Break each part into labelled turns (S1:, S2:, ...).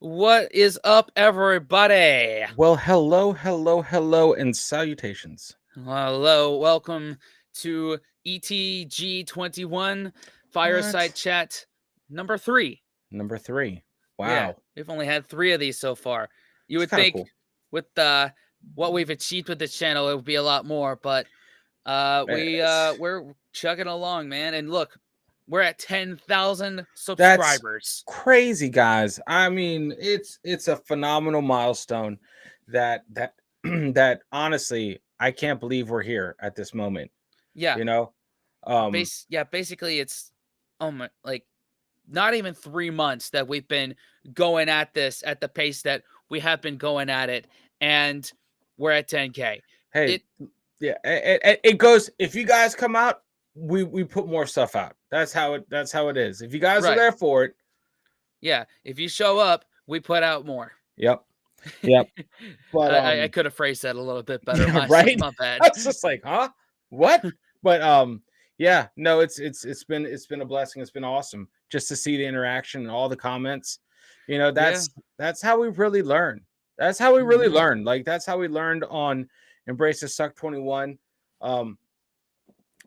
S1: What is up, everybody?
S2: Well, hello, and salutations.
S1: Hello, welcome to ETG21 Fireside
S2: What?
S1: Chat number 3.
S2: Number three.
S1: Yeah,
S2: Wow.
S1: we've only had 3 of these so far. You
S2: It's
S1: would
S2: kind of
S1: think
S2: cool.
S1: with what we've achieved with this channel, it would be a lot more, but
S2: It's-
S1: we're chugging along, man. And look, we're at 10,000
S2: That's
S1: subscribers.
S2: crazy, guys. I mean, it's a phenomenal milestone that that honestly, I can't believe we're here at this moment,
S1: Yeah,
S2: you know? Um
S1: basically it's like not even 3 months that we've been going at this at the pace that we have been going at it, and we're at 10K.
S2: hey,
S1: It
S2: yeah, it goes if you guys come out, we put more stuff out. That's how it is. If you guys are
S1: right.
S2: there for it,
S1: Yeah, if you show up, we put out more.
S2: yep. Yep. But
S1: I could have phrased that a little bit better.
S2: yeah,
S1: My
S2: right.
S1: my bad.
S2: I was just like, huh? What? But yeah, no, it's been a blessing. It's been awesome just to see the interaction and all the comments. You know,
S1: Yeah.
S2: that's how we really learn. That's how we really
S1: Mhm.
S2: learn. Like that's how we learned on Embrace the Suck 21. Um,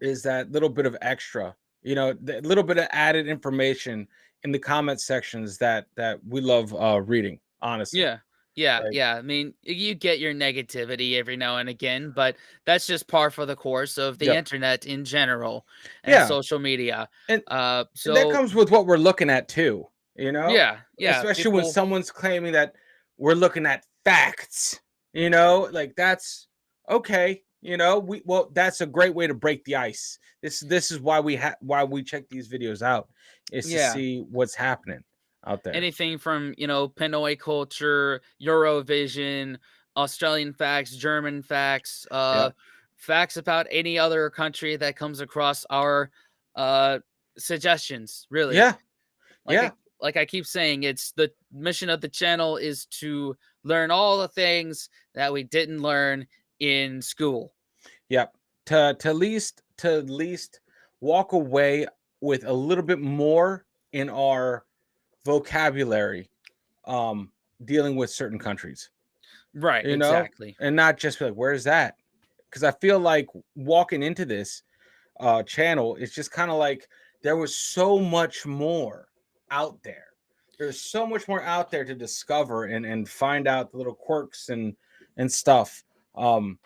S2: is that little bit of extra, the little bit of added information in the comment sections that we love reading, honestly.
S1: Yeah. Yeah,
S2: Like,
S1: yeah. I mean, you get your negativity every now and again, but that's just par for the course of the
S2: yep.
S1: internet in general and
S2: Yeah.
S1: social media.
S2: And that
S1: So
S2: comes with what we're looking at too, you know,
S1: yeah, yeah.
S2: especially when
S1: People
S2: someone's claiming that we're looking at facts, like that's okay. That's a great way to break the ice. This is why we check these videos out, is to
S1: Yeah.
S2: see what's happening out there.
S1: Anything from, Pinoy culture, Eurovision, Australian facts, German facts,
S2: Yeah.
S1: facts about any other country that comes across our uh suggestions, really.
S2: Yeah.
S1: Like
S2: Yeah.
S1: I like I keep saying, it's the mission of the channel is to learn all the things that we didn't learn in school.
S2: Yep. To at least walk away with a little bit more in our vocabulary, um dealing with certain countries,
S1: Right, exactly.
S2: and not just be like, where's that? Because I feel like walking into this channel, it's just kind of like there was so much more out there. There's so much more out there to discover and find out the little quirks and stuff, um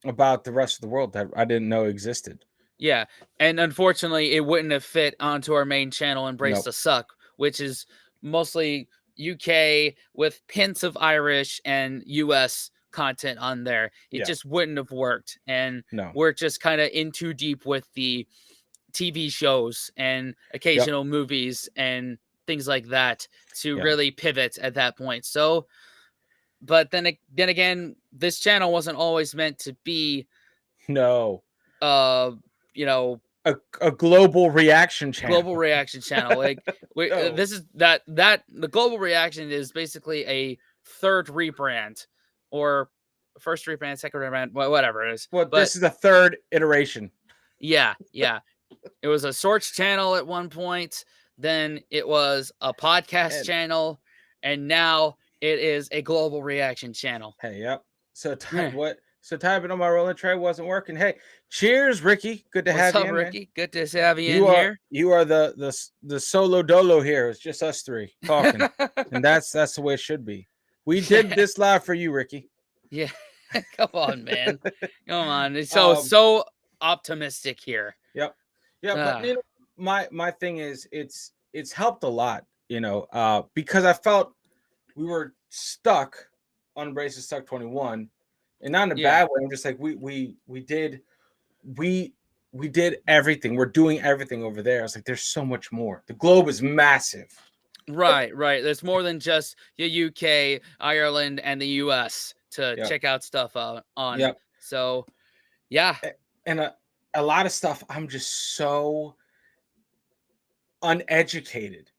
S2: about the rest of the world that I didn't know existed.
S1: Yeah, and unfortunately, it wouldn't have fit onto our main channel, Embrace
S2: Nope.
S1: the Suck, which is mostly UK with hints of Irish and US content on there. It
S2: Yeah.
S1: just wouldn't have worked, and
S2: No.
S1: we're just kind of in too deep with the TV shows and
S2: Yep.
S1: occasional movies and things like that to
S2: Yeah.
S1: really pivot at that point. So, but then again, this channel wasn't always meant to be,
S2: No.
S1: uh, you know,
S2: A global reaction
S1: global
S2: channel.
S1: reaction channel. Like
S2: No.
S1: this is that the global reaction is basically a third rebrand or first rebrand, second rebrand, whatever it is.
S2: Well,
S1: But
S2: this is the third iteration.
S1: yeah, yeah, it was a shorts channel at one point. Then it was a podcast
S2: And
S1: channel, and now it is a global reaction channel.
S2: hey, yep. So
S1: Eh,
S2: so typing on my rolling tray wasn't working. Hey, cheers, Ricky. Good to
S1: what's
S2: have you
S1: up,
S2: in, man.
S1: Ricky? Good to have you in
S2: You are
S1: here.
S2: you are the solo dolo here. It's just us three talking, and that's the way it should be. We did
S1: Yeah,
S2: this live for you, Ricky.
S1: yeah. Come on, man. Come on. It's
S2: Um,
S1: so optimistic here.
S2: yep, yeah. But
S1: Ah,
S2: my thing is, it's helped a lot, because I felt we were stuck on Braces Stuck 21, and not in a
S1: yeah.
S2: bad way. I'm just like we we did everything. We're doing everything over there. I was like, there's so much more. The globe is massive.
S1: Right, right. There's more than just the UK, Ireland, and the US to
S2: Yep,
S1: check out stuff on.
S2: yep.
S1: So, yeah,
S2: And a lot of stuff I'm just so uneducated.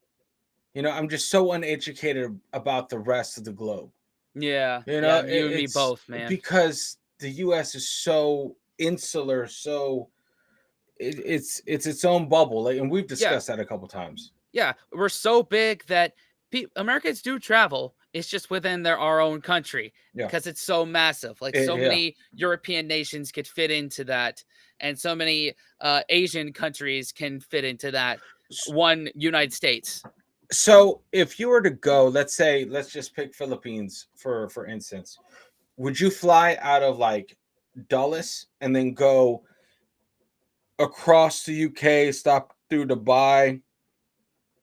S2: I'm just so uneducated about the rest of the globe.
S1: yeah, yeah. You and me
S2: It's
S1: both, man.
S2: because the US is so insular, so it's its own bubble. Like, and we've
S1: Yeah,
S2: discussed that a couple times.
S1: yeah. We're so big that Americans do travel. It's just within our own country
S2: Yeah.
S1: because it's so massive. Like so
S2: Yeah.
S1: many European nations could fit into that, and so many Asian countries can fit into that. One United States.
S2: So if you were to go, let's just pick Philippines for instance, would you fly out of like Dulles and then go across the UK, stop through Dubai,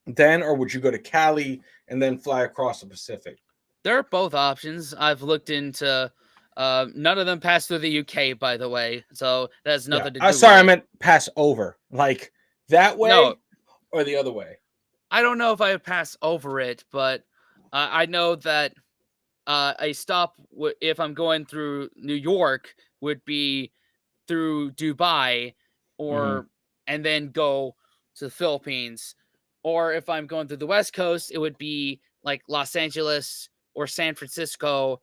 S2: then, or would you go to Cali and then fly across the Pacific?
S1: There are both options. I've looked into. None of them pass through the UK, by the way, so that has
S2: Yeah.
S1: nothing to do with
S2: Sorry, I
S1: it.
S2: meant pass over, like that
S1: No,
S2: way or the other way.
S1: I don't know if I would pass over it, but I know that a stop if I'm going through New York would be through Dubai,
S2: Mm-hmm.
S1: or and then go to the Philippines, or if I'm going through the West Coast, it would be like Los Angeles or San Francisco,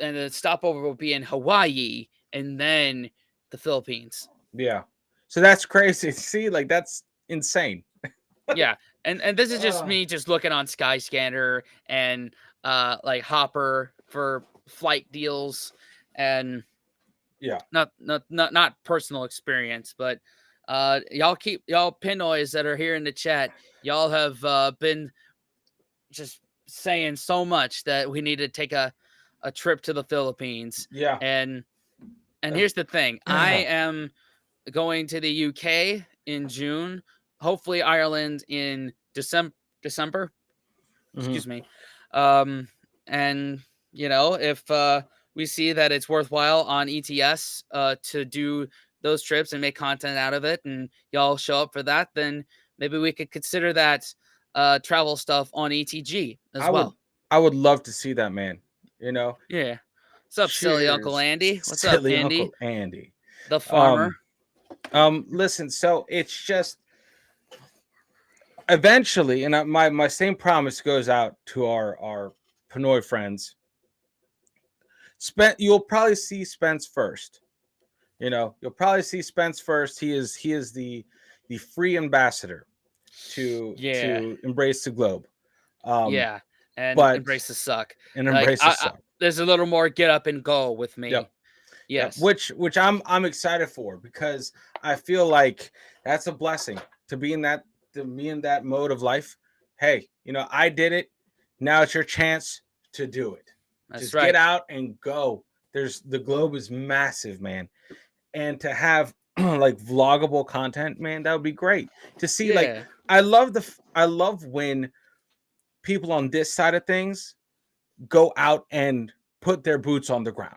S1: and the stopover would be in Hawaii, and then the Philippines.
S2: Yeah. So that's crazy. See, like that's insane.
S1: Yeah, and this is just
S2: Uh,
S1: me just looking on Skyscanner and like Hopper for flight deals, and
S2: yeah.
S1: not personal experience, but y'all Pinoys that are here in the chat, y'all have been just saying so much that we need to take a trip to the Philippines,
S2: Yeah.
S1: and here's the thing, I am going to the UK in June, hopefully Ireland in December.
S2: Mm-hmm.
S1: Excuse me. And if we see that it's worthwhile on ETS to do those trips and make content out of it, and y'all show up for that, then maybe we could consider that travel stuff on ETG as
S2: I would
S1: well.
S2: I would love to see that, man. You know.
S1: Yeah. What's up, silly Uncle
S2: Cheers,
S1: Andy? What's up,
S2: silly
S1: Andy?
S2: Uncle Andy.
S1: The farmer.
S2: Listen, so it's just eventually, and my same promise goes out to our Pinoy friends. You'll probably see Spence first. You'll probably see Spence first. He is the free ambassador
S1: Yeah.
S2: to embrace the globe.
S1: Yeah. And
S2: But
S1: embrace the suck.
S2: and
S1: Like
S2: embrace the suck.
S1: there's a little more get up and go with me.
S2: Yep.
S1: Yes.
S2: Which I'm excited for, because I feel like that's a blessing to be in that mode of life. Hey, I did it. Now it's your chance to do it.
S1: That's
S2: Just
S1: right.
S2: get out and go. The globe is massive, man. And to have like vloggable content, man, that would be great. To see,
S1: Yeah.
S2: like, I love when people on this side of things go out and put their boots on the ground.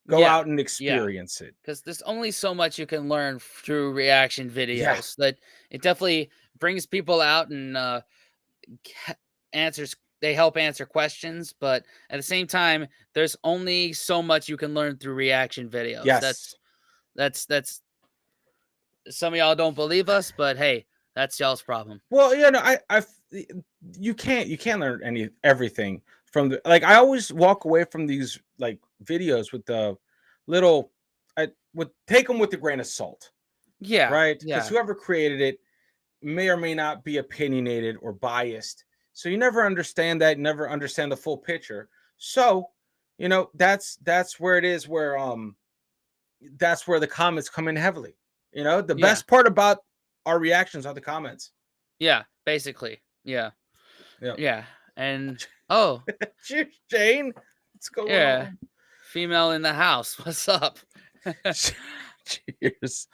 S2: Go out and experience it.
S1: Because there's only so much you can learn through reaction videos. That it definitely brings people out and they help answer questions, but at the same time, there's only so much you can learn through reaction videos.
S2: Yes.
S1: That's some of y'all don't believe us, but hey, that's y'all's problem.
S2: Well, you can't learn everything from like, I always walk away from these like videos with the little, I would take them with a grain of salt.
S1: Yeah.
S2: Right.
S1: Yeah.
S2: Because whoever created it may or may not be opinionated or biased. So you never understand the full picture. So, that's where it is, where that's where the comments come in heavily. The best part about our reactions are the comments.
S1: Yeah, basically. Yeah.
S2: Yeah.
S1: Yeah. And oh,
S2: cheers, Jane. What's going on?
S1: Female in the house. What's up?
S2: Cheers.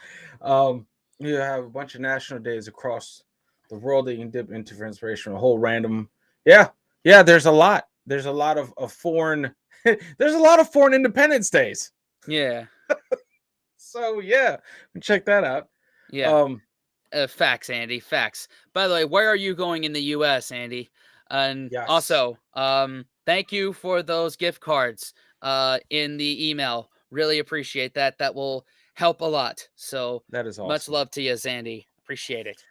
S2: You have a bunch of national days across the world that you can dip into for inspiration. A whole random. Yeah. There's a lot. There's a lot of foreign. There's a lot of foreign Independence Days.
S1: Yeah.
S2: So check that out.
S1: Yeah. Facts, Andy. Facts. By the way, where are you going in the U.S., Andy? And also, thank you for those gift cards in the email. Really appreciate that. That will help a lot. So
S2: that is awesome.
S1: Much love to you, Zandy. Appreciate it.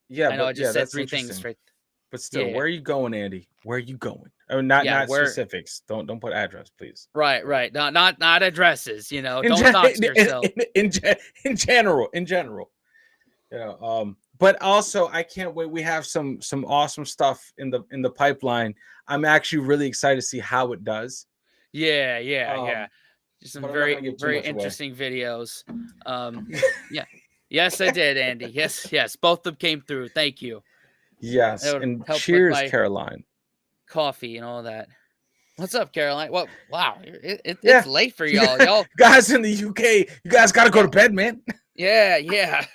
S2: Yeah,
S1: I know I just said three things right.
S2: But still, where are you going, Andy? Where are you going? Oh, not specifics. Don't put address, please.
S1: Right. Not addresses. Don't dox yourself.
S2: In general. but also I can't wait. We have some awesome stuff in the pipeline. I'm actually really excited to see how it does.
S1: Yeah, yeah, yeah.
S2: Um,
S1: Just some
S2: but I'm not
S1: very,
S2: gonna give too
S1: very
S2: much away.
S1: interesting videos. Yeah. Yes, I did, Andy. Yes, yes. Both of them came through. Thank you. That
S2: Yes,
S1: would
S2: and
S1: help with
S2: cheers,
S1: my
S2: Caroline.
S1: coffee and all that. What's up, Caroline? Well, wow, it's
S2: Yeah,
S1: late for
S2: you
S1: y'all. Y'all,
S2: guys in the UK, you guys got to go
S1: yeah,
S2: to bed, man.
S1: yeah, yeah.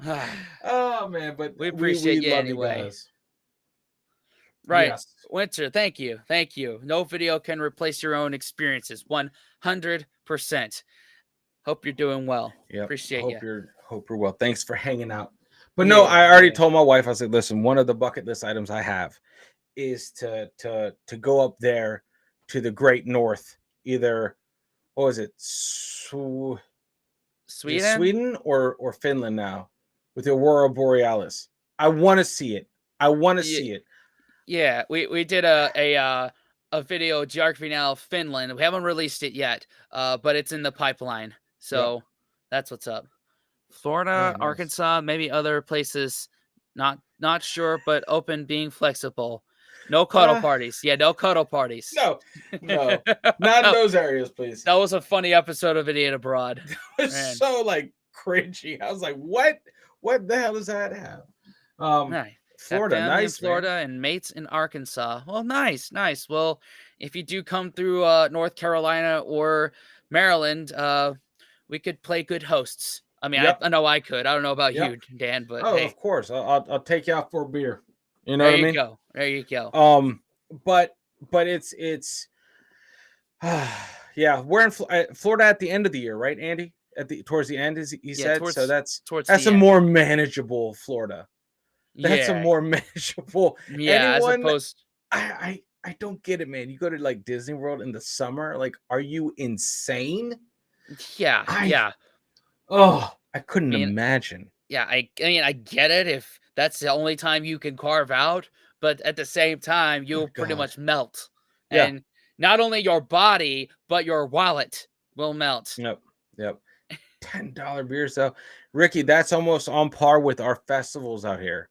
S1: Ah,
S2: Oh man, but
S1: we
S2: we
S1: appreciate you
S2: love you
S1: anyway.
S2: guys.
S1: Right.
S2: Yes.
S1: Winter, thank you. Thank you. No video can replace your own experiences. 100%. Hope you're doing well.
S2: Yep.
S1: Appreciate you.
S2: Hope you're well. Thanks for hanging out. But no,
S1: Yeah,
S2: I already
S1: yeah.
S2: told my wife. I said, listen, one of the bucket list items I have is to go up there to the Great North. Either what was it? Is it
S1: Sweden?
S2: Sweden or Finland now with the Aurora Borealis? I want to see it. I want to
S1: Yeah,
S2: see it.
S1: yeah. We did a video geography now of Finland. We haven't released it yet, but it's in the pipeline.
S2: Yep.
S1: So that's what's up.
S2: Oh,
S1: Florida,
S2: nice.
S1: Arkansas, maybe other places. Not sure, but open, being flexible. No cuddle
S2: Uh,
S1: parties. Yeah, no cuddle parties.
S2: no, no, not in
S1: that
S2: those areas, please.
S1: was a funny episode of Idiot Abroad.
S2: It's
S1: Man,
S2: so like cringy. I was like, what? What the hell does that have?
S1: nice. Got
S2: Florida,
S1: family in
S2: nice, man.
S1: Florida and mates in Arkansas. Well, nice, nice. Well, if you do come through North Carolina or Maryland, we could play good hosts. I mean,
S2: Yep,
S1: I know I could. I don't know about
S2: yep.
S1: you, Dan, but
S2: Oh,
S1: hey,
S2: of course. I'll take you out for a beer. You know
S1: there
S2: what I
S1: you
S2: mean?
S1: go. There you go.
S2: Um, but it's yeah. We're in Florida at the end of the year, right, Andy? At the towards the end, as he
S1: Yeah,
S2: said. So
S1: towards
S2: that's
S1: the
S2: a
S1: end.
S2: more manageable Florida. That's a
S1: Yeah,
S2: more manageable.
S1: yeah. As
S2: Anyone,
S1: opposed,
S2: I don't get it, man. You go to like Disney World in the summer, like, are you insane?
S1: yeah,
S2: I
S1: yeah.
S2: I couldn't
S1: I mean,
S2: imagine.
S1: yeah. I mean, I get it if that's the only time you can carve out, but at the same time,
S2: Oh
S1: you'll pretty
S2: God.
S1: much melt,
S2: Yeah.
S1: and not only your body but your wallet will melt.
S2: Yep. Yep. $10 beers though. Ricky, that's almost on par with our festivals out here.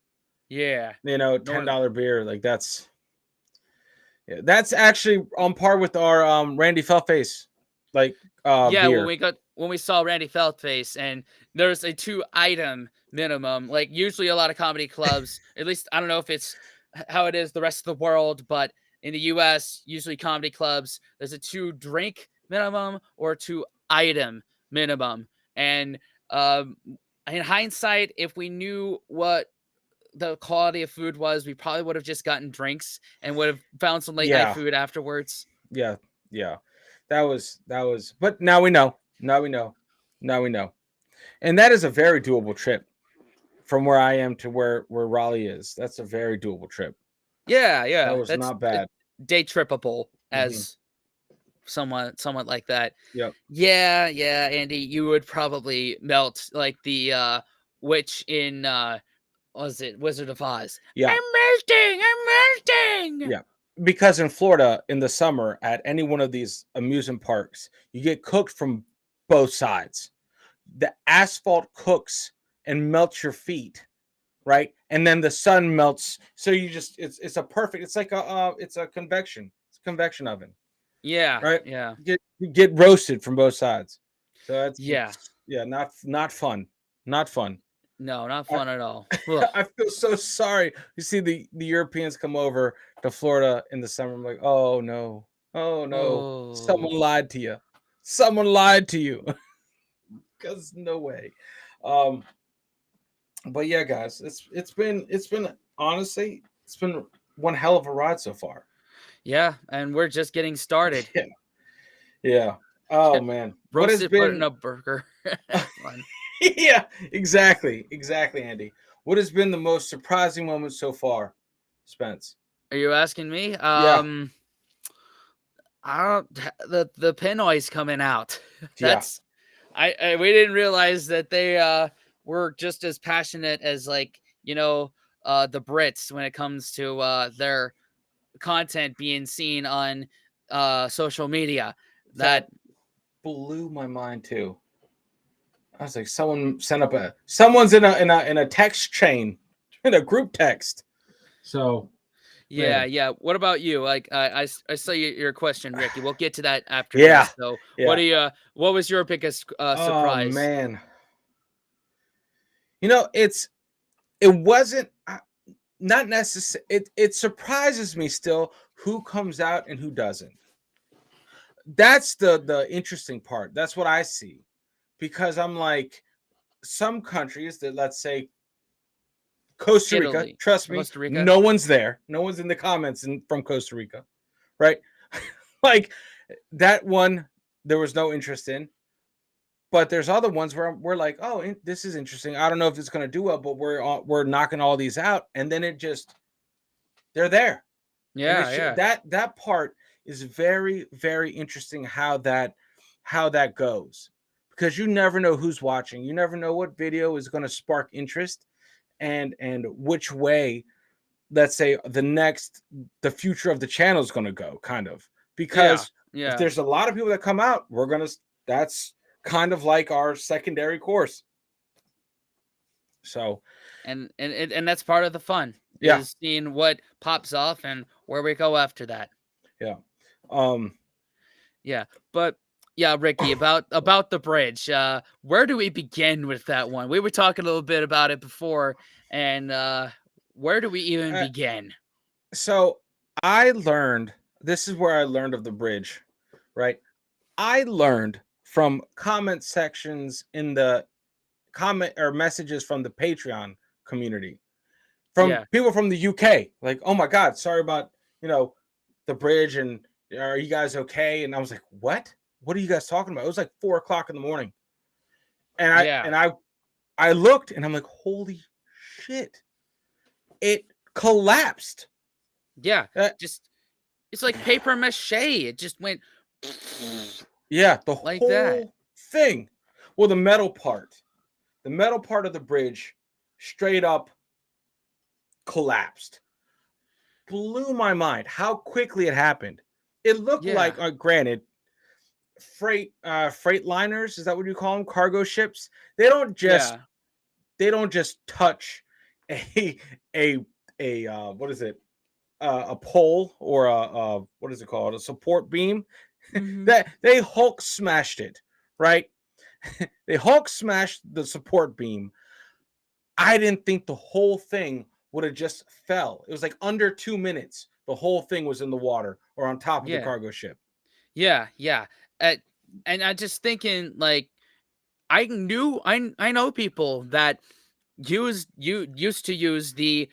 S1: Yeah.
S2: You know,
S1: Northern.
S2: $10 beer. Like that's yeah, that's actually on par with our Randy Feltface like
S1: Yeah,
S2: beer.
S1: when we saw Randy Feldface, and there's a 2 item minimum. Like usually a lot of comedy clubs, at least I don't know if it's how it is the rest of the world, but in the US, usually comedy clubs, there's a 2 drink minimum or 2 item minimum. And um in hindsight, if we knew what the quality of food was, we probably would have just gotten drinks and would have found some late night
S2: Yeah.
S1: food afterwards.
S2: Yeah. Yeah. That was but now we know. Now we know. Now we know. And that is a very doable trip from where I am to where Raleigh is. That's a very doable trip.
S1: Yeah,
S2: That
S1: yeah.
S2: was
S1: That's
S2: not bad.
S1: day trippable,
S2: Hmm.
S1: as somewhat like that.
S2: Yep.
S1: Yeah, yeah, Andy, you would probably melt like the witch in what was it, Wizard of Oz.
S2: Yeah.
S1: I'm melting.
S2: Yeah. Because in Florida in the summer at any one of these amusement parks, you get cooked from both sides. The asphalt cooks and melts your feet, right? And then the sun melts. So you just it's a perfect. It's like it's a convection. It's a convection oven,
S1: Yeah,
S2: right?
S1: yeah,
S2: You get roasted from both sides. So that's
S1: yeah.
S2: yeah, not fun. Not fun.
S1: No, not
S2: I,
S1: fun at all. Ugh.
S2: I feel so sorry. You see the Europeans come over to Florida in the summer. I'm like, oh no, oh no,
S1: Oh.
S2: someone lied to you. Someone lied to you. Because no way. Um, but yeah, guys, it's been honestly it's been one hell of a ride so far.
S1: Yeah, and we're just getting started.
S2: Yeah, yeah. Oh man, what has
S1: Roasted put in
S2: been?
S1: a burger. Fun.
S2: Yeah, exactly, Andy. What has been the most surprising moment so far, Spence?
S1: Are you asking me?
S2: Yeah,
S1: I don't the Pinoys coming out.
S2: yeah.
S1: That's I we didn't realize that they were just as passionate as, like, the Brits when it comes to their content being seen on social media.
S2: That
S1: That
S2: blew my mind too. I was like, someone's in a text chain, in a group text. So,
S1: Yeah,
S2: man,
S1: yeah. What about you? Like, I saw your question, Ricky. We'll get to that after
S2: yeah,
S1: this. So,
S2: yeah.
S1: what was your biggest
S2: Oh
S1: surprise?
S2: man, it wasn't not necessary. It surprises me still who comes out and who doesn't. That's the interesting part. That's what I see, because I'm like, some countries that, let's say Costa Rica,
S1: Italy,
S2: trust me,
S1: Costa Rica.
S2: no one's there. No one's in the comments from Costa Rica, right? Like that one, there was no interest in. But there's other ones where we're like, oh, this is interesting. I don't know if it's going to do well, but we're knocking all these out, and then they're there, and
S1: Yeah,
S2: it's
S1: yeah,
S2: that part is very, very interesting, how that goes, because you never know who's watching. You never know what video is going to spark interest, and which way, let's say, the future of the channel is going to go, kind of,
S1: yeah,
S2: because if
S1: yeah.
S2: there's a lot of people that come out, that's kind of like our secondary course. So
S1: And that's part of the fun,
S2: yeah,
S1: is seeing what pops off and where we go after that.
S2: yeah, um
S1: Yeah, but yeah, Ricky, about the bridge. Where do we begin with that one? We were talking a little bit about it before, and where do we even
S2: uh,
S1: begin?
S2: so I learned, this is where I learned of the bridge, right? I learned from comment sections in the comment or messages from the Patreon community, from
S1: Yeah,
S2: people from the UK, like, oh my god, sorry about, the bridge, and are you guys okay? And I was like, what are you guys talking about? It was like 4 o'clock in the morning, and i
S1: yeah,
S2: and i i looked, and I'm like, holy shit, it collapsed.
S1: yeah.
S2: uh,
S1: Just it's like paper mache. It just went
S2: yeah, the
S1: like that.
S2: whole thing. Well, the metal part of the bridge straight up collapsed. Blew my mind how quickly it happened. It looked
S1: Yeah,
S2: like, granted, freight liners, is that what you call them, cargo ships? they don't just
S1: yeah,
S2: they don't just touch a a what is it, a pole, or what is it called, a support beam.
S1: hmm,
S2: That they Hulk smashed it, right? They Hulk smashed the support beam. I didn't think the whole thing would have just fell. It was like under 2 minutes the whole thing was in the water or on top of the
S1: yeah,
S2: cargo ship.
S1: yeah, yeah. Uh, and I just thinking, like, I know people that used to use the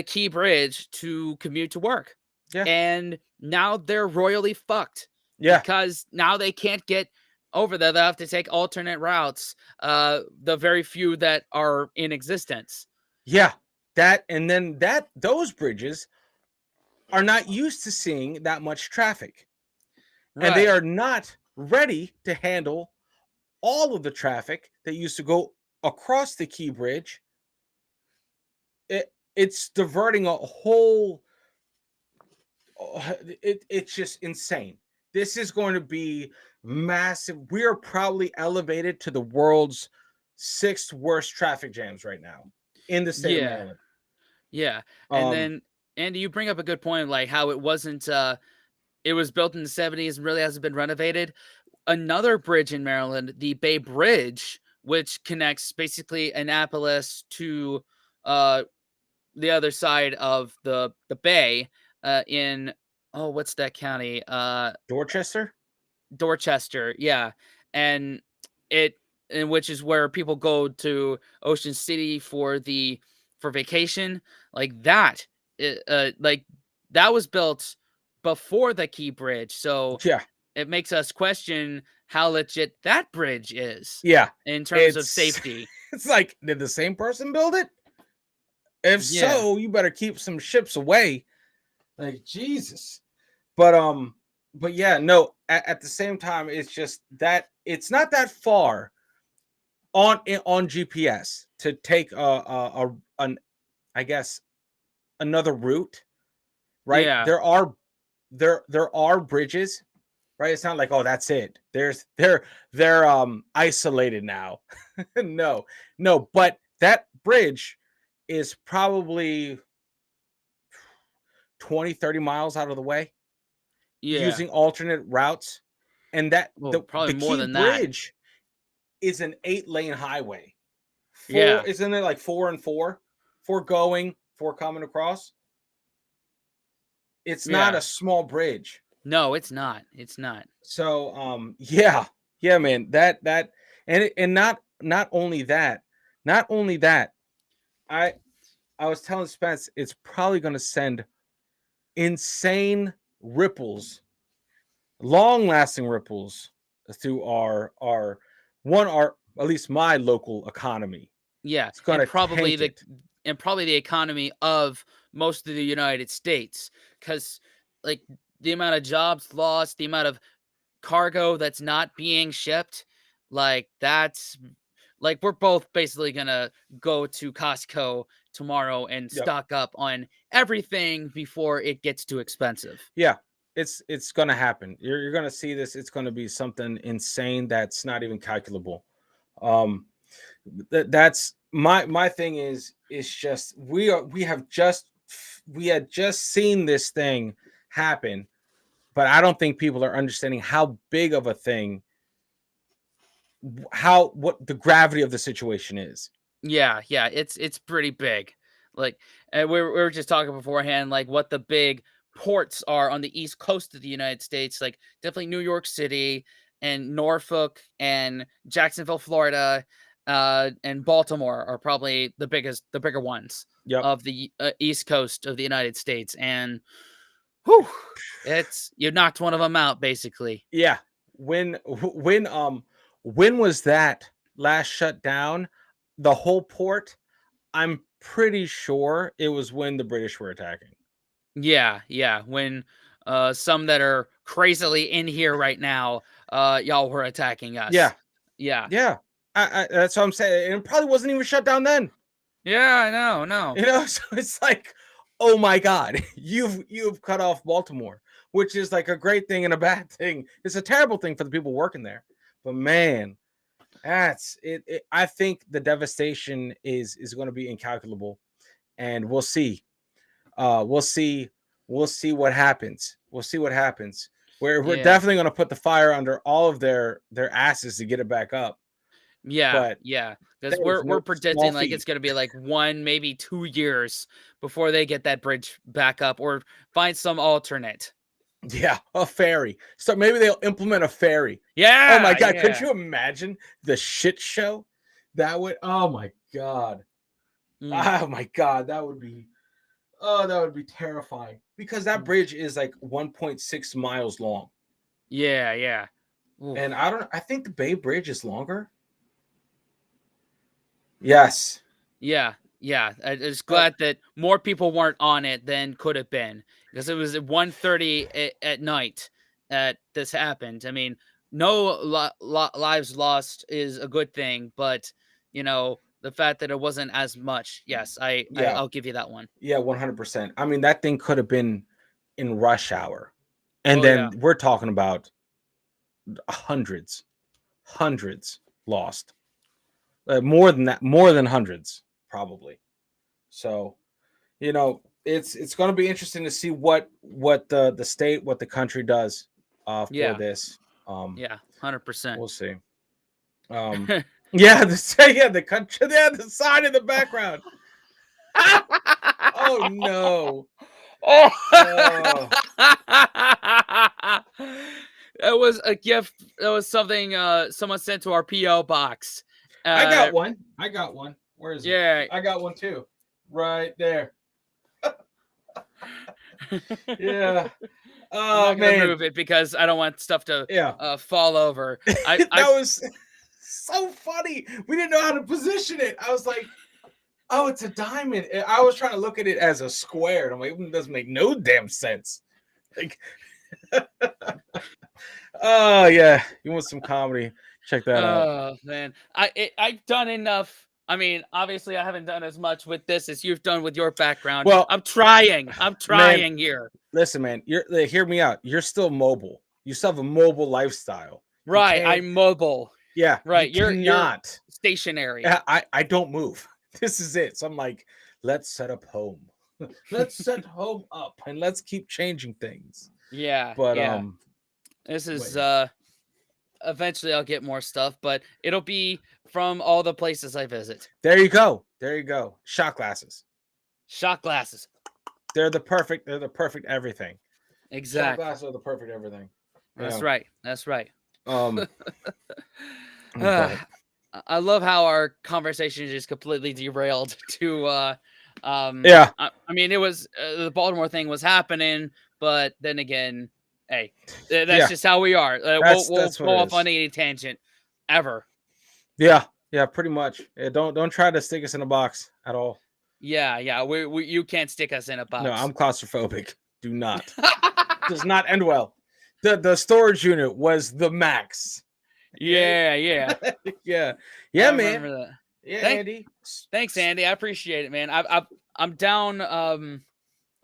S1: Key Bridge to commute to work.
S2: Yeah,
S1: And now they're royally fucked
S2: yeah,
S1: because now they can't get over there. They have to take alternate routes, the very few that are in existence.
S2: yeah. That, and then those bridges are not used to seeing that much traffic, and they
S1: Right.
S2: are not ready to handle all of the traffic that used to go across the Key Bridge. It's diverting a whole. It's just insane. This is going to be massive. We are probably elevated to the world's sixth worst traffic jams right now in the state of
S1: Yeah.
S2: Maryland.
S1: Yeah. And
S2: Um,
S1: then, Andy, you bring up a good point, like how it was built in the 70s and really hasn't been renovated. Another bridge in Maryland, the Bay Bridge, which connects basically Annapolis to uh the other side of the bay, in, oh, what's that county?
S2: Dorchester.
S1: Dorchester, yeah. And it and which is where people go to Ocean City for vacation. Like that, like that was built before the Key Bridge, so
S2: Yeah,
S1: it makes us question how legit that bridge is
S2: yeah.
S1: in terms of
S2: It's
S1: safety.
S2: it's like, did the same person build it? If
S1: Yeah,
S2: so, you better keep some ships away. Like, Jesus. But yeah, no. At the same time, it's just that it's not that far on GPS to take an, I guess, another route, right?
S1: yeah,
S2: There are bridges right? It's not like, oh, that's it. They're isolated now. No, no, but that bridge is probably 20, 30 miles out of the way
S1: Yeah.
S2: using alternate routes. And that
S1: Well, probably
S2: the
S1: more
S2: key
S1: than that.
S2: bridge is an 8-lane highway.
S1: Yeah.
S2: Isn't it like 4 and 4? 4 going, 4 coming across. It's not
S1: Yeah.
S2: a small bridge.
S1: No, it's not. It's not.
S2: So yeah. Yeah, man. That and not only that, I I was telling Spence it's probably gonna send insane ripples, long lasting ripples through our at least my local economy.
S1: Yeah,
S2: It's gonna taint it.
S1: and probably the economy of most of the United States, because like the amount of jobs lost, the amount of cargo that's not being shipped, like that's like we're both basically gonna go to Costco tomorrow and
S2: Yep.
S1: stock up on everything before it gets too expensive.
S2: Yeah. It's gonna happen. You're gonna see this. It's gonna be something insane that's not even calculable. Um that's my thing is just we had just seen this thing happen, but I don't think people are understanding how big of a thing, how what the gravity of the situation is.
S1: Yeah, yeah, it's pretty big. Like, and we were just talking beforehand, like what the big ports are on the east coast of the United States. Like, definitely New York City and Norfolk and Jacksonville, Florida, and Baltimore are probably the bigger ones
S2: Yep.
S1: of the east coast of the United States. And whew, it's you knocked one of them out, basically.
S2: Yeah. When was that last shut down? The whole port? I'm pretty sure it was when the British were attacking.
S1: Yeah, yeah. When some that are crazily in here right now, y'all were attacking us.
S2: Yeah.
S1: Yeah.
S2: Yeah. That's what I'm saying. And it probably wasn't even shut down then.
S1: Yeah, I know, no.
S2: So it's like, oh my God, you've cut off Baltimore, which is like a great thing and a bad thing. It's a terrible thing for the people working there. But man, that's it. I think the devastation is going to be incalculable, and we'll see. We'll see. We'll see what happens. We'll see what happens. We're
S1: Yeah.
S2: definitely going to put the fire under all of their asses to get it back up.
S1: Yeah,
S2: But
S1: yeah. Because
S2: that is
S1: we're
S2: no small
S1: predicting like
S2: feat.
S1: it's gonna be like 1, maybe 2 years before they get that bridge back up or find some alternate.
S2: Yeah, a ferry. So maybe they'll implement a ferry. Oh my
S1: Yeah,
S2: God, could
S1: yeah.
S2: you imagine the shit show that would? Oh my God.
S1: Mm,
S2: Oh my God, that would be. Oh, that would be terrifying because that
S1: mm.
S2: bridge is like 1.6 miles long.
S1: Yeah, yeah. Oof.
S2: And I think the Bay Bridge is longer. Yes.
S1: Yeah, yeah. I just
S2: Uh,
S1: glad that more people weren't on it than could have been because it was at 1:30 at night that this happened. I mean, no lives lost is a good thing, but the fact that it wasn't as much, yes,
S2: yeah.
S1: I'll give you that one.
S2: Yeah, 100%. I mean, that thing could have been in rush hour. And
S1: Oh yeah,
S2: then we're talking about hundreds, hundreds lost. More than that, more than hundreds, probably. So, it's going to be interesting to see what the state, what the country does for
S1: yeah,
S2: this.
S1: yeah, 100%.
S2: We'll see. Yeah, yeah, the country, yeah, the sign in the background. Oh no.
S1: Oh,
S2: Oh,
S1: that was a gift. That was something someone sent to our PO box.
S2: I got one. I got one. Where is it?
S1: Yeah.
S2: I got one too. Right there. Yeah.
S1: I'm
S2: Oh
S1: not gonna
S2: man.
S1: move it because I don't want stuff to
S2: Yeah.
S1: fall over.
S2: That
S1: I
S2: was so funny. We didn't know how to position it. I was like, oh, it's a diamond. I was trying to look at it as a square. And I'm like, it doesn't make no damn sense. Like, oh yeah. You want some comedy? Check that out.
S1: Oh man, I've done enough. I mean, obviously, I haven't done as much with this as you've done with your background.
S2: Well,
S1: I'm trying. I'm
S2: man,
S1: trying here.
S2: listen, man, hear me out. You're still mobile. You still have a mobile lifestyle. You
S1: Right.
S2: can't.
S1: I'm mobile.
S2: Yeah.
S1: Right.
S2: You
S1: You're
S2: cannot.
S1: stationary.
S2: I don't move. This is it. So I'm like, let's set up home. Let's set home up and let's keep changing things.
S1: Yeah.
S2: But
S1: Yeah. This is eventually I'll get more stuff, but it'll be from all the places I visit.
S2: there you go. There you go. Shot glasses.
S1: Shot glasses.
S2: They're the perfect everything.
S1: Exactly.
S2: Shot glasses are the perfect everything.
S1: That's right. That's right.
S2: But
S1: I love how our conversation just completely derailed to
S2: yeah.
S1: I mean it was the Baltimore thing was happening, but then again, hey, that's just how we are. We'll go off on any tangent ever.
S2: Yeah, pretty much. Yeah, don't try to stick us in a box at all.
S1: Yeah. We you can't stick us in a box.
S2: No, I'm claustrophobic. Do not. Does not end well. The storage unit was the max.
S1: Yeah.
S2: yeah,
S1: I
S2: man.
S1: remember that.
S2: Yeah, Andy.
S1: Thanks, Andy. I appreciate it, man. I'm down. I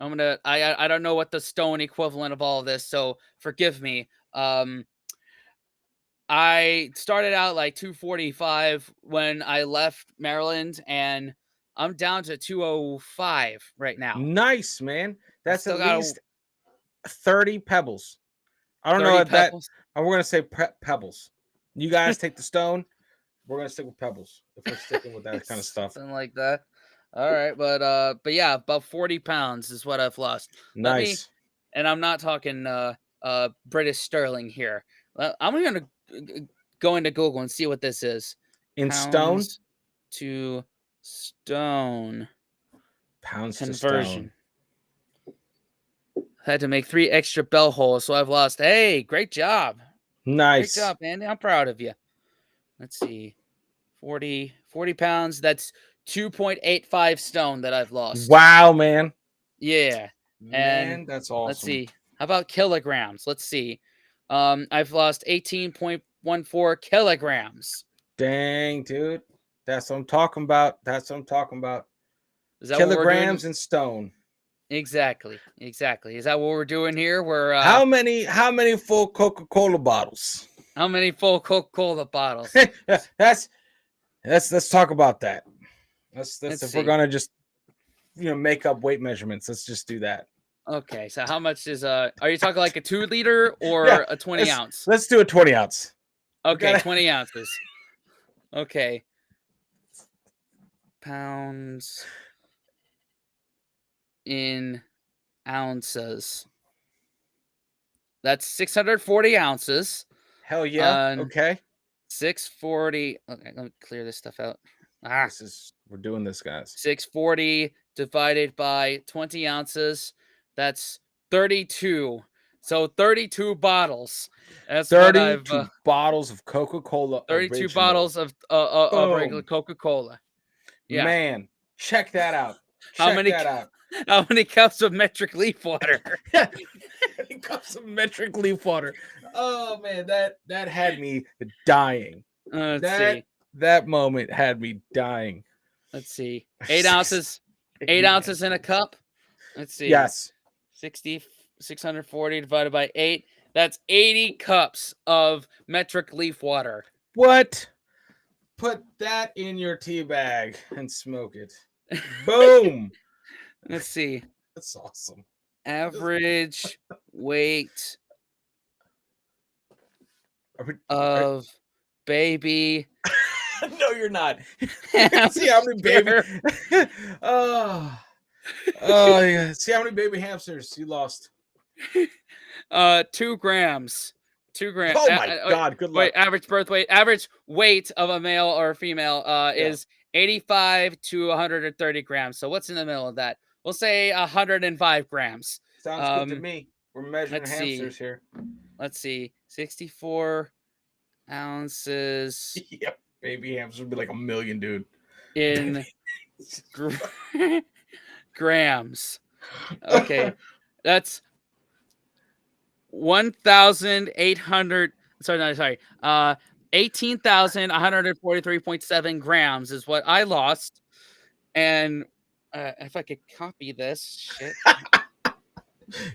S1: don't know what the stone equivalent of all of this, so forgive me. I started out like 245 when I left Maryland, and I'm down to 205 right now.
S2: Nice, man. That's
S1: still
S2: at least 30 pebbles. I don't know what pebbles? We're gonna say pebbles. You guys take the stone. We're gonna stick with pebbles if we're sticking with that kind of stuff.
S1: Something like that. All right, but yeah, about 40 pounds is what I've lost.
S2: Nice.
S1: And I'm not talking British sterling here. I'm gonna go into Google and see what this is.
S2: In stone
S1: to stone.
S2: Pounds
S1: conversion.
S2: To stone.
S1: Had to make 3 extra bell holes, so I've lost. Hey, great job.
S2: Nice.
S1: Great job, Andy. I'm proud of you. Let's see. 40 pounds. That's 2.85 stone that I've lost.
S2: Wow, man.
S1: Yeah.
S2: Man,
S1: and
S2: that's awesome.
S1: Let's see. How about kilograms? Let's see. I've lost 18.14 kilograms.
S2: Dang, dude. That's what I'm talking about. Is that kilograms and stone.
S1: Exactly. Is that what we're doing here? We're
S2: how many full Coca-Cola bottles?
S1: How many full Coca-Cola bottles?
S2: Let's talk about that. Let's if
S1: see.
S2: we're gonna just make up weight measurements, let's just do that.
S1: Okay, so how much is are you talking like a 2 liter or a 20 ounce?
S2: Let's do a 20 ounce.
S1: Okay, 20 ounces. Okay. Pounds in ounces. That's 640 ounces.
S2: Hell yeah. Okay.
S1: 640. Okay, let me clear this stuff out.
S2: We're doing this, guys.
S1: 640 divided by 20 ounces. That's 32. So 32 bottles. That's
S2: 32 bottles of Coca-Cola.
S1: 32
S2: original.
S1: Bottles of regular Coca-Cola.
S2: Yeah. Man, check that out.
S1: How many cups of metric leaf water?
S2: How many cups of metric leaf water? Oh man, that had me dying.
S1: Let's see.
S2: That moment had me dying.
S1: Let's see. 8 ounces. 8 ounces in a cup. Let's see.
S2: Yes.
S1: 640 divided by 8. That's 80 cups of metric leaf water.
S2: What? Put that in your tea bag and smoke it. Boom.
S1: Let's see.
S2: That's awesome.
S1: Average weight of baby.
S2: No, you're not. See how many baby. Oh, yeah. See how many baby hamsters you lost.
S1: 2 grams. 2 grams.
S2: Oh my God! Good luck.
S1: Wait, average weight of a male or a female is 85 to 130 grams. So what's in the middle of that? We'll say 105 grams.
S2: Sounds good to me. We're measuring hamsters here.
S1: Let's see. 64 ounces.
S2: Yep. Baby hamsters would be like 1 million, dude.
S1: In grams. Okay. That's 1,800. Sorry. 18,143.7 grams is what I lost. And if I could copy this shit.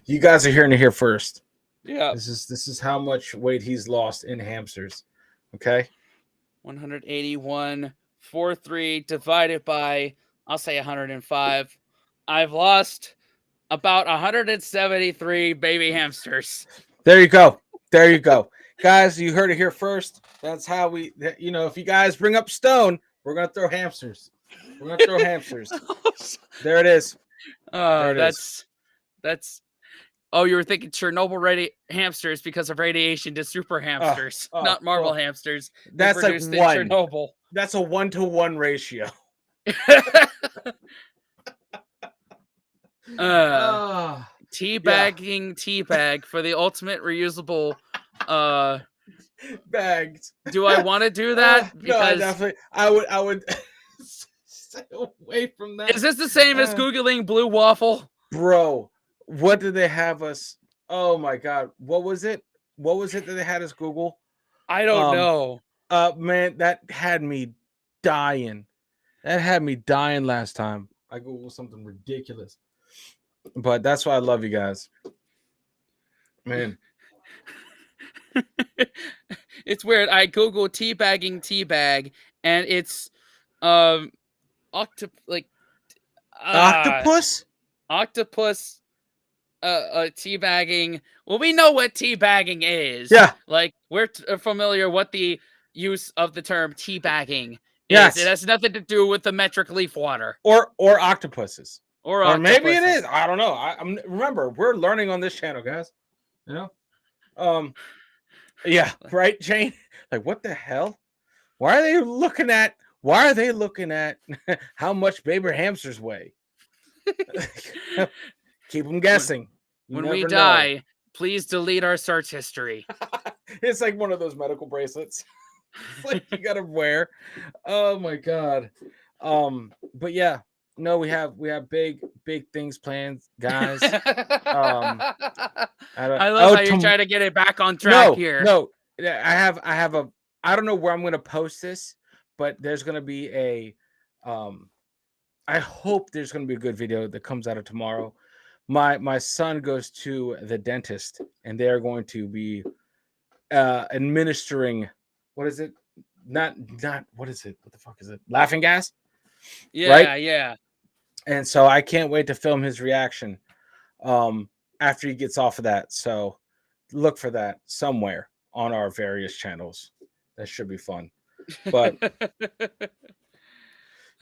S2: You guys are hearing it here first.
S1: Yeah.
S2: This is how much weight he's lost in hamsters. Okay.
S1: 181.43 divided by, I'll say 105. I've lost about 173 baby hamsters.
S2: There you go. There you go. Guys, you heard it here first. That's how we, you know, if you guys bring up stone, we're going to throw hamsters. We're going to throw hamsters. There it is. There it is.
S1: That's. Oh, you were thinking Chernobyl hamsters because of radiation to super hamsters, not Marvel hamsters.
S2: That's like
S1: produced
S2: one.
S1: in Chernobyl.
S2: That's a 1-to-1 ratio.
S1: Teabagging teabag for the ultimate reusable
S2: bags.
S1: Do I want to do that?
S2: No, I definitely I would stay away from that.
S1: Is this the same as Googling blue waffle?
S2: Bro, what did they have us? Oh my god, what was it? What was it that they had us Google?
S1: I don't know.
S2: Man, that had me dying. That had me dying last time. I Googled something ridiculous. But that's why I love you guys. Man.
S1: It's weird. I Google teabagging teabag and it's
S2: octopus?
S1: Octopus teabagging. Well, we know what teabagging is.
S2: Yeah.
S1: Like we're familiar what the use of the term teabagging
S2: yes.
S1: is. It has nothing to do with the metric leaf water.
S2: Or octopuses.
S1: Or
S2: maybe it is. I don't know. Remember, we're learning on this channel, guys. You know? Yeah, right, Jane? Like, what the hell? Why are they looking at how much baby hamsters weigh? Keep them guessing.
S1: When we die, please delete our search history.
S2: It's like one of those medical bracelets. Like you gotta wear. Oh my god. But yeah, no, we have big things planned, guys.
S1: I love how you're trying to get it back on track here.
S2: No, I have I don't know where I'm gonna post this, but there's gonna be a I hope there's gonna be a good video that comes out of tomorrow. My son goes to the dentist and they're going to be administering, what is it? Not what is it? What the fuck is it? Laughing gas?
S1: Yeah,
S2: right?
S1: Yeah.
S2: And so I can't wait to film his reaction after he gets off of that. So look for that somewhere on our various channels. That should be fun. But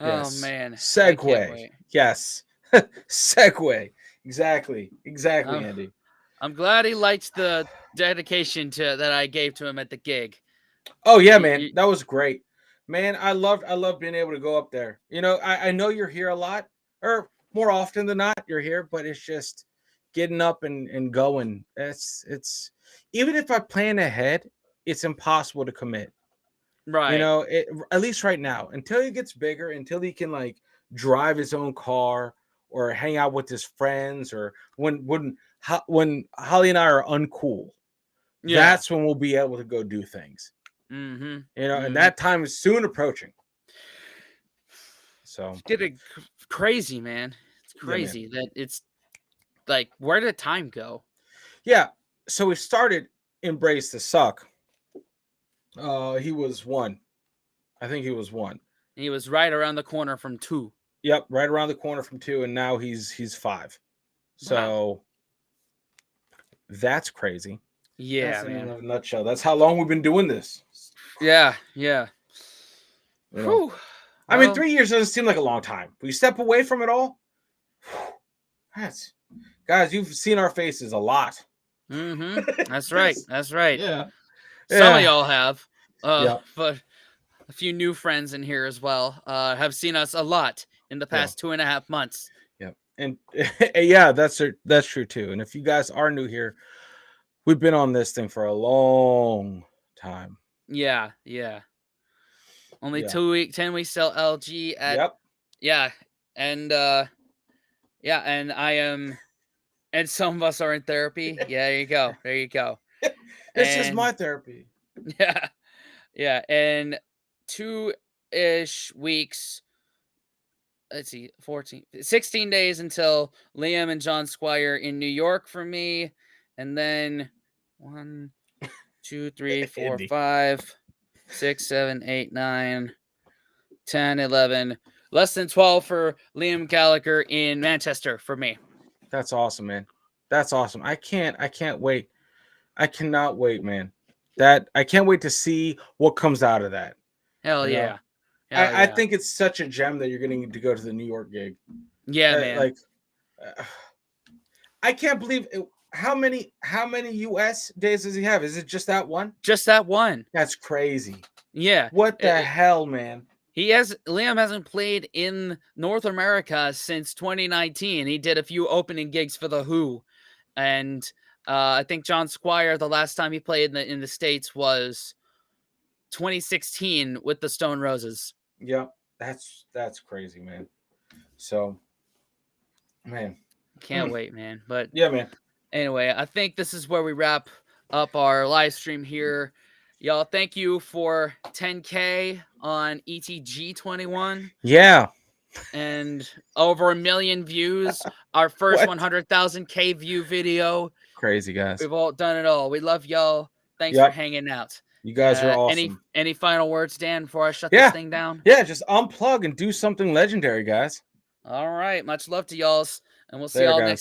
S1: yes. Oh man.
S2: Segue. Yes. Segue. Exactly, Andy.
S1: I'm glad he liked the dedication that I gave to him at the gig.
S2: Oh yeah, man, that was great, man. I love being able to go up there. You know, I know you're here a lot, or more often than not, you're here, but it's just getting up and going. It's even if I plan ahead, it's impossible to commit.
S1: Right.
S2: You know, at least right now, until he gets bigger, until he can like drive his own car or hang out with his friends, or when Holly and I are uncool, that's when we'll be able to go do things.
S1: Mm-hmm.
S2: You know, and that time is soon approaching. So
S1: it's getting crazy, man. It's crazy that it's like, where did time go?
S2: Yeah. So we started Embrace the Suck. He was 1. I think he was 1.
S1: He was right around the corner from 2.
S2: Yep, right around the corner from 2, and now he's 5. So that's crazy.
S1: Yeah,
S2: that's
S1: man.
S2: In a nutshell. That's how long we've been doing this.
S1: Yeah.
S2: You know, I mean, 3 years doesn't seem like a long time. But you step away from it all. Guys, you've seen our faces a lot.
S1: Mm-hmm. That's right. That's right.
S2: Yeah.
S1: Some of y'all have. But a few new friends in here as well have seen us a lot in the past 2.5 months.
S2: Yep. And yeah, that's true too. And if you guys are new here, we've been on this thing for a long time.
S1: Yeah. Only 2 weeks, 10 weeks till LG at and and I am, and some of us are in therapy. Yeah, there you go.
S2: This is my therapy.
S1: Yeah, and 2-ish weeks. Let's see, 16 days until Liam and John Squire in New York for me, and then 1, 2, 3, 4,
S2: Andy.
S1: 5, 6, 7, 8, 9, 10, 11. Less than 12 for Liam Gallagher in Manchester for me.
S2: That's awesome, man. That's awesome. I can't wait. I cannot wait, man. I can't wait to see what comes out of that.
S1: Hell
S2: You know?
S1: yeah. Hell
S2: I
S1: yeah.
S2: think it's such a gem that you're getting to go to the New York gig.
S1: Yeah, man.
S2: Like, I can't believe it. How many US days does he have? Is it just that one?
S1: Just that one.
S2: That's crazy.
S1: Yeah.
S2: What the hell, man?
S1: Liam hasn't played in North America since 2019. He did a few opening gigs for the Who, and I think John Squire, the last time he played in the States was 2016 with the Stone Roses.
S2: Yep, that's crazy, man. So, man,
S1: can't wait, man. But
S2: yeah, man.
S1: Anyway, I think this is where we wrap up our live stream here. Y'all, thank you for 10K on ETG21.
S2: Yeah.
S1: And over 1 million views. Our first 100,000K view video.
S2: Crazy, guys.
S1: We've all done it all. We love y'all. Thanks for hanging out.
S2: You guys are awesome.
S1: Any final words, Dan, before I shut this thing down?
S2: Yeah, just unplug and do something legendary, guys.
S1: All right. Much love to y'alls. And we'll see y'all next time.